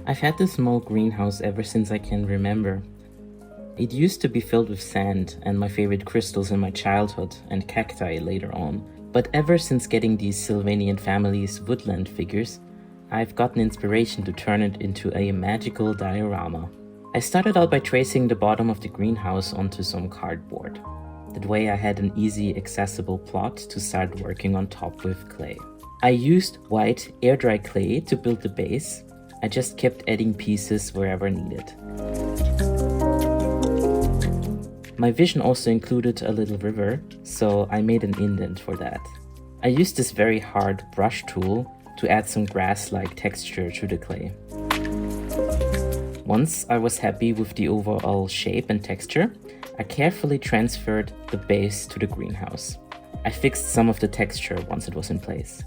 I've had this small greenhouse ever since I can remember. It used to be filled with sand and my favorite crystals in my childhood and cacti later on. But ever since getting these Sylvanian Families woodland figures, I've gotten inspiration to turn it into a magical diorama. I started out by tracing the bottom of the greenhouse onto some cardboard. That way I had an easy accessible plot to start working on top with clay. I used white air-dry clay to build the base. I just kept adding pieces wherever needed. My vision also included a little river, so I made an indent for that. I used this very hard brush tool to add some grass-like texture to the clay. Once I was happy with the overall shape and texture, I carefully transferred the base to the greenhouse. I fixed some of the texture once it was in place.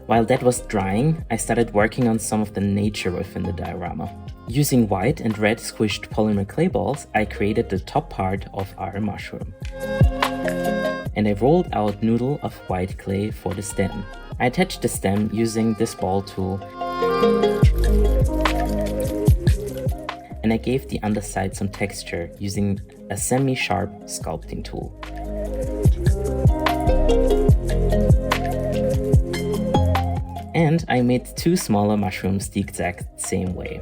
While that was drying, I started working on some of the nature within the diorama. Using white and red squished polymer clay balls, I created the top part of our mushroom. And I rolled out noodle of white clay for the stem. I attached the stem using this ball tool. And I gave the underside some texture using a semi-sharp sculpting tool. And I made two smaller mushrooms the exact same way.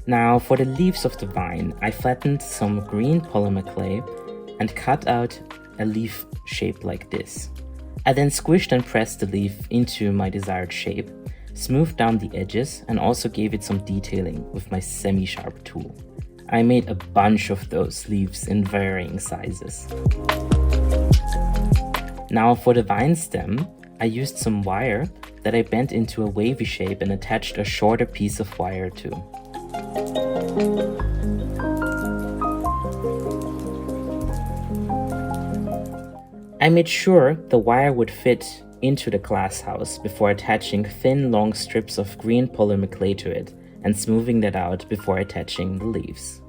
Now for the leaves of the vine, I flattened some green polymer clay and cut out a leaf shape like this. I then squished and pressed the leaf into my desired shape, smoothed down the edges, and also gave it some detailing with my semi-sharp tool. I made a bunch of those leaves in varying sizes. Now for the vine stem, I used some wire that I bent into a wavy shape and attached a shorter piece of wire to. I made sure the wire would fit into the glass house before attaching thin long strips of green polymer clay to it and smoothing that out before attaching the leaves.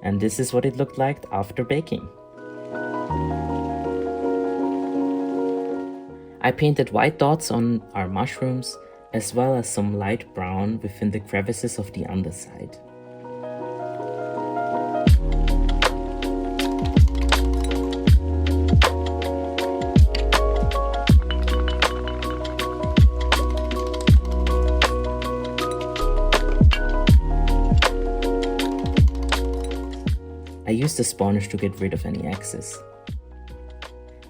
And this is what it looked like after baking. I painted white dots on our mushrooms, as well as some light brown within the crevices of the underside. I used a sponge to get rid of any excess.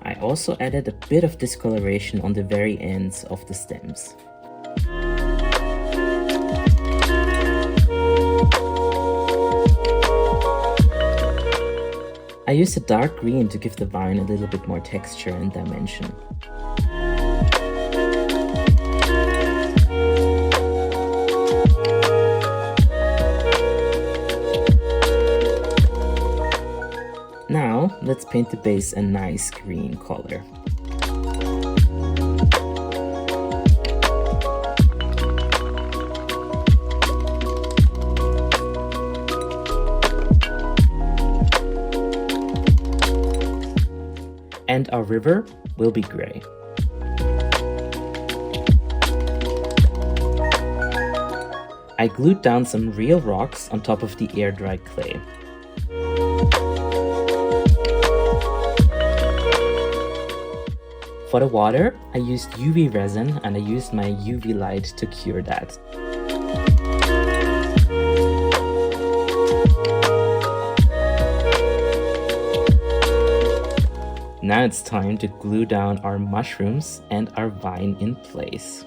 I also added a bit of discoloration on the very ends of the stems. I used a dark green to give the vine a little bit more texture and dimension. Now, let's paint the base a nice green color. And our river will be gray. I glued down some real rocks on top of the air-dried clay. For the water, I used UV resin and I used my UV light to cure that. Now it's time to glue down our mushrooms and our vine in place.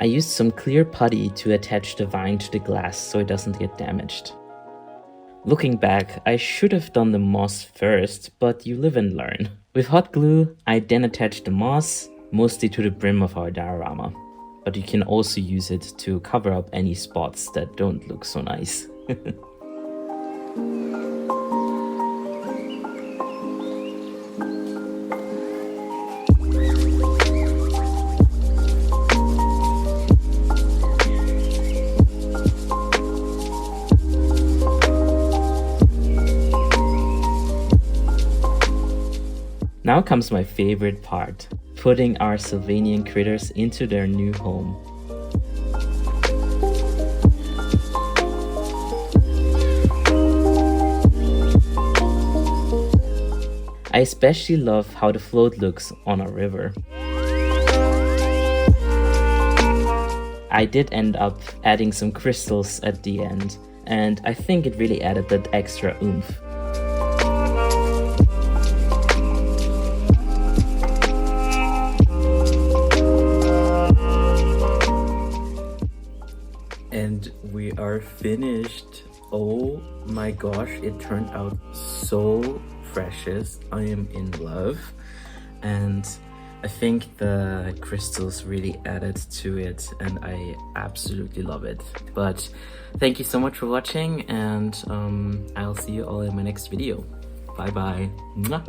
I used some clear putty to attach the vine to the glass so it doesn't get damaged. Looking back, I should have done the moss first, but you live and learn. With hot glue, I then attached the moss, mostly to the brim of our diorama. But you can also use it to cover up any spots that don't look so nice. Now comes my favorite part, putting our Sylvanian critters into their new home. I especially love how the float looks on a river. I did end up adding some crystals at the end, and I think it really added that extra oomph. And we are finished. Oh my gosh, it turned out so precious. I am in love, and I think the crystals really added to it, and I absolutely love it. But thank you so much for watching, and I'll see you all in my next video. Bye bye. Mwah.